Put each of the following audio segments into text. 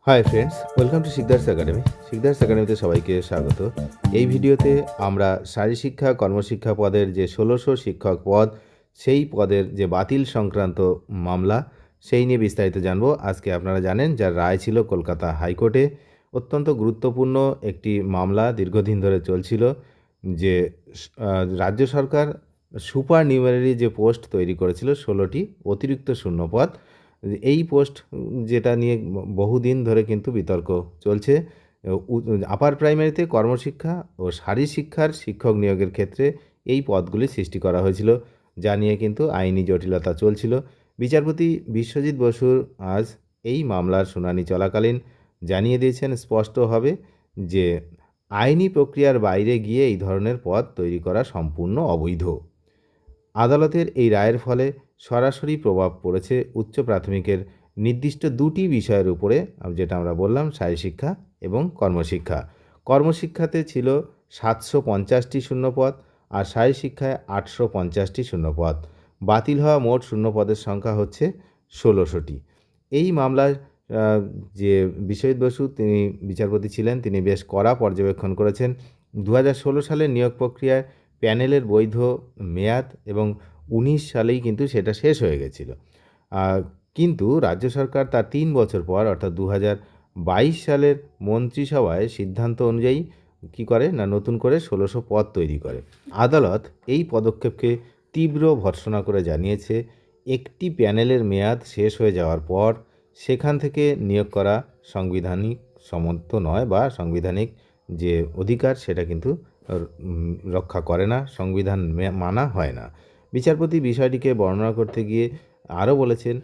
Hi friends, welcome to Sikdar's academy. Sikdar's একাডেমিতে সবাইকে স্বাগত। এই ভিডিওতে আমরা শারীরশিক্ষা কর্মশিক্ষা পদের যে ১৬০০ শিক্ষক পদ, সেই পদের যে বাতিল সংক্রান্ত মামলা, সেই নিয়ে বিস্তারিত জানবো। আজকে আপনারা জানেন যার রায় ছিল কলকাতা হাইকোর্টে। অত্যন্ত গুরুত্বপূর্ণ একটি মামলা, দীর্ঘদিন ধরে চলছিল। যে রাজ্য সরকার সুপার নিউমারি যে পোস্ট তৈরি করেছিল ১৬টি অতিরিক্ত শূন্যপদ, এই পোস্ট যেটা নিয়ে বহুদিন ধরে কিন্তু বিতর্ক চলছে। আপার প্রাইমারিতে কর্মশিক্ষা ও শারীরশিক্ষার শিক্ষক নিয়োগের ক্ষেত্রে এই পদগুলি সৃষ্টি করা হয়েছিল, যা নিয়ে কিন্তু আইনি জটিলতা চলছিল। বিচারপতি বিশ্বজিৎ বসুর আজ এই মামলার শুনানি চলাকালীন জানিয়ে দিয়েছেন স্পষ্টভাবে যে আইনি প্রক্রিয়ার বাইরে গিয়ে এই ধরনের পদ তৈরি করা সম্পূর্ণ অবৈধ। আদালতের এই রায়ের ফলে সরাসরি প্রভাব পড়েছে উচ্চ প্রাথমিকের নির্দিষ্ট দুটি বিষয়ের উপরে, যেটা আমরা বললাম শারীরশিক্ষা এবং কর্মশিক্ষা। কর্মশিক্ষাতে ছিল ৭৫০টি শূন্যপদ আর শারীরশিক্ষায় ৮৫০টি শূন্যপদ। বাতিল হওয়া মোট শূন্যপদের সংখ্যা হচ্ছে ১৬০০টি। এই মামলায় যে বিশ্বজিৎ বসু তিনি বিচারপতি ছিলেন, তিনি বেশ কড়া পর্যবেক্ষণ করেছেন। ২০১৬ সালের নিয়োগ প্রক্রিয়ায় প্যানেলের বৈধ মেয়াদ এবং ১৯ সালেই কিন্তু সেটা শেষ হয়ে গেছিল। কিন্তু রাজ্য সরকার তার ৩ বছর পর অর্থাৎ ২০২২ সালের মন্ত্রিসভায় সিদ্ধান্ত অনুযায়ী কী করে না, নতুন করে ১৬০০ পদ তৈরি করে। আদালত এই পদক্ষেপকে তীব্র ভর্ৎসনা করে জানিয়েছে, একটি প্যানেলের মেয়াদ শেষ হয়ে যাওয়ার পর সেখান থেকে নিয়োগ করা সাংবিধানিক সম্মত নয়, বা সাংবিধানিক যে অধিকার সেটা কিন্তু রক্ষা করে না, সংবিধান মানা হয় না। বিচারপতি বিষয়টিকে বর্ণনা করতে গিয়ে আরও বলেছেন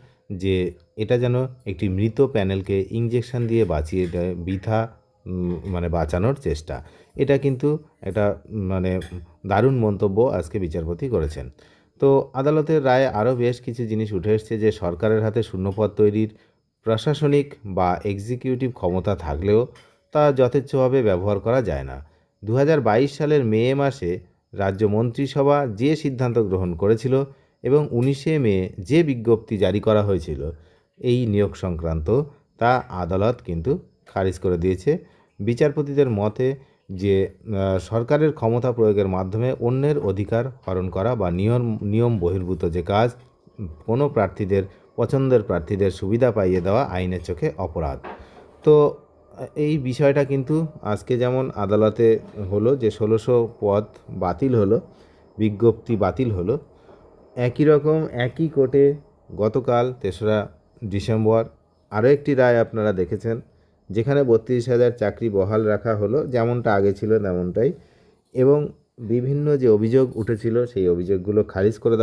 যে এটা যেন একটি মৃত প্যানেলকে ইঞ্জেকশন দিয়ে বাঁচিয়ে দেয়, বৃথা বাঁচানোর চেষ্টা। এটা কিন্তু একটা দারুণ মন্তব্য আজকে বিচারপতি করেছেন। তো আদালতের রায়ে আরও বেশ কিছু জিনিস উঠে এসছে, যে সরকারের হাতে শূন্যপদ তৈরির প্রশাসনিক বা এক্সিকিউটিভ ক্ষমতা থাকলেও তা যথেচ্ছভাবে ব্যবহার করা যায় না। ২০২২ সালের মে মাসে রাজ্য মন্ত্রিসভা যে সিদ্ধান্ত গ্রহণ করেছিল এবং ১৯শে মে যে বিজ্ঞপ্তি জারি করা হয়েছিল এই নিয়োগ সংক্রান্ত, তা আদালত কিন্তু খারিজ করে দিয়েছে। বিচারপতিদের মতে যে সরকারের ক্ষমতা প্রয়োগের মাধ্যমে অন্যের অধিকার হরণ করা বা নিয়ম বহির্ভূত যে কাজ, কোনো প্রার্থীদের পছন্দের প্রার্থীদের সুবিধা পাইয়ে দেওয়া আইনের চোখে অপরাধ। তো এই বিষয়টা কিন্তু আজকে যেমন আদালতে হলো যে ১৬০০ পদ বাতিল হলো, বিজ্ঞপ্তি বাতিল হলো, একই রকম একই কোর্টে গতকাল ৩রা ডিসেম্বর আরও একটি রায় আপনারা দেখেছেন, যেখানে ৩২,০০০ চাকরি বহাল রাখা হলো, যেমনটা আগে ছিল তেমনটাই, এবং বিভিন্ন যে অভিযোগ উঠেছিল সেই অভিযোগগুলো খারিজ করে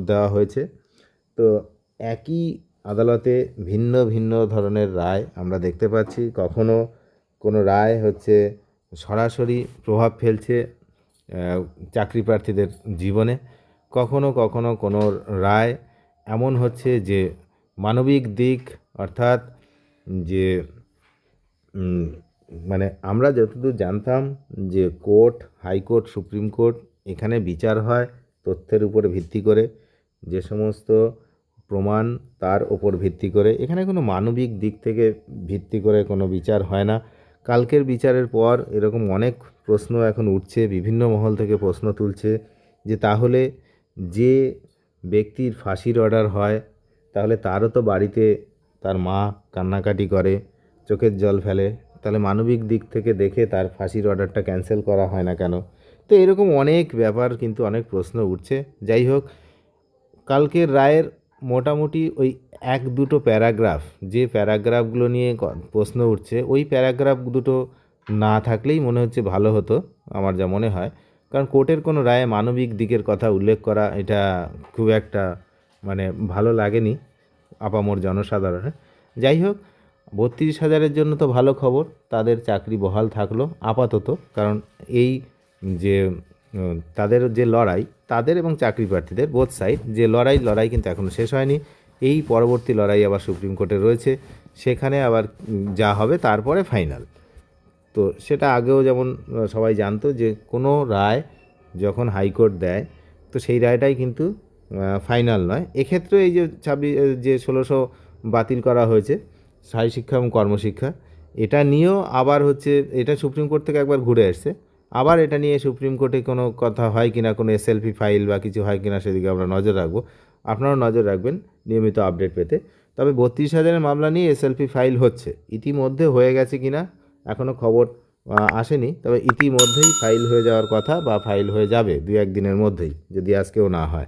দেওয়া হয়েছে। তো একই আদালতে ভিন্ন ভিন্ন ধরনের রায় আমরা দেখতে পাচ্ছি। কখনো কোনো রায় হচ্ছে সরাসরি প্রভাব ফেলছে চাকরি প্রার্থীদের জীবনে, কখনো কখনো কোনো রায় এমন হচ্ছে যে মানবিক দিক, অর্থাৎ যে আমরা যতদূর জানতাম যে কোর্ট, হাইকোর্ট, সুপ্রিম কোর্ট, এখানে বিচার হয় তথ্যের উপরে ভিত্তি করে, যে সমস্ত প্রমাণ তার ওপর ভিত্তি করে, এখানে কোনো মানবিক দিক থেকে ভিত্তি করে কোনো বিচার হয় না। কালকের বিচারের পর এরকম অনেক প্রশ্ন এখন উঠছে, বিভিন্ন মহল থেকে প্রশ্ন তুলছে যে তাহলে যে ব্যক্তির ফাঁসির অর্ডার হয়, তাহলে তারও তো বাড়িতে তার মা কান্নাকাটি করে, চোখের জল ফেলে, তাহলে মানবিক দিক থেকে দেখে তার ফাঁসির অর্ডারটা ক্যান্সেল করা হয় না কেন? তো এরকম অনেক ব্যাপার কিন্তু, অনেক প্রশ্ন উঠছে। যাই হোক, কালকের রায়ের মোটামুটি ওই ১-২টো প্যারাগ্রাফ, যে প্যারাগ্রাফগুলো নিয়ে প্রশ্ন উঠছে, ওই প্যারাগ্রাফ দুটো না থাকলেই মনে হচ্ছে ভালো হতো, আমার যা মনে হয়। কারণ কোর্টের কোনো রায়ে মানবিক দিকের কথা উল্লেখ করা, এটা খুব একটা ভালো লাগেনি আপামর জনসাধারণের। যাই হোক, ৩২,০০০-এর জন্য তো ভালো খবর, তাদের চাকরি বহাল থাকলো আপাতত। কারণ এই যে তাদের যে লড়াই, তাদের এবং চাকরি প্রার্থীদের বোথ সাইড যে লড়াই কিন্তু এখনও শেষ হয়নি। এই পরবর্তী লড়াই আবার সুপ্রিম কোর্টে রয়েছে, সেখানে আবার যা হবে তারপরে ফাইনাল। তো সেটা আগেও যেমন সবাই জানতো যে কোনো রায় যখন হাইকোর্ট দেয়, তো সেই রায়টাই কিন্তু ফাইনাল নয়। এক্ষেত্রে এই যে ১৬০০ বাতিল করা হয়েছে, শারীরিক শিক্ষা এবং কর্মশিক্ষা, এটা নিয়েও আবার হচ্ছে এটা সুপ্রিম কোর্ট থেকে একবার ঘুরে আসছে, আবার এটা নিয়ে সুপ্রিম কোর্টে কোনো কথা হয় কিনা, কোনো এসএলপি ফাইল বা কিছু হয় কিনা সেদিকে আমরা নজর রাখবো। আপনারাও নজর রাখবেন নিয়মিত আপডেট পেতে। তবে 32,000-এর মামলা নিয়ে এসএলপি ফাইল হচ্ছে, ইতিমধ্যে হয়ে গেছে কিনা এখনও খবর আসেনি, তবে ইতিমধ্যেই ফাইল হয়ে যাওয়ার কথা বা ফাইল হয়ে যাবে 2-1 দিনের মধ্যেই, যদি আজকেও না হয়।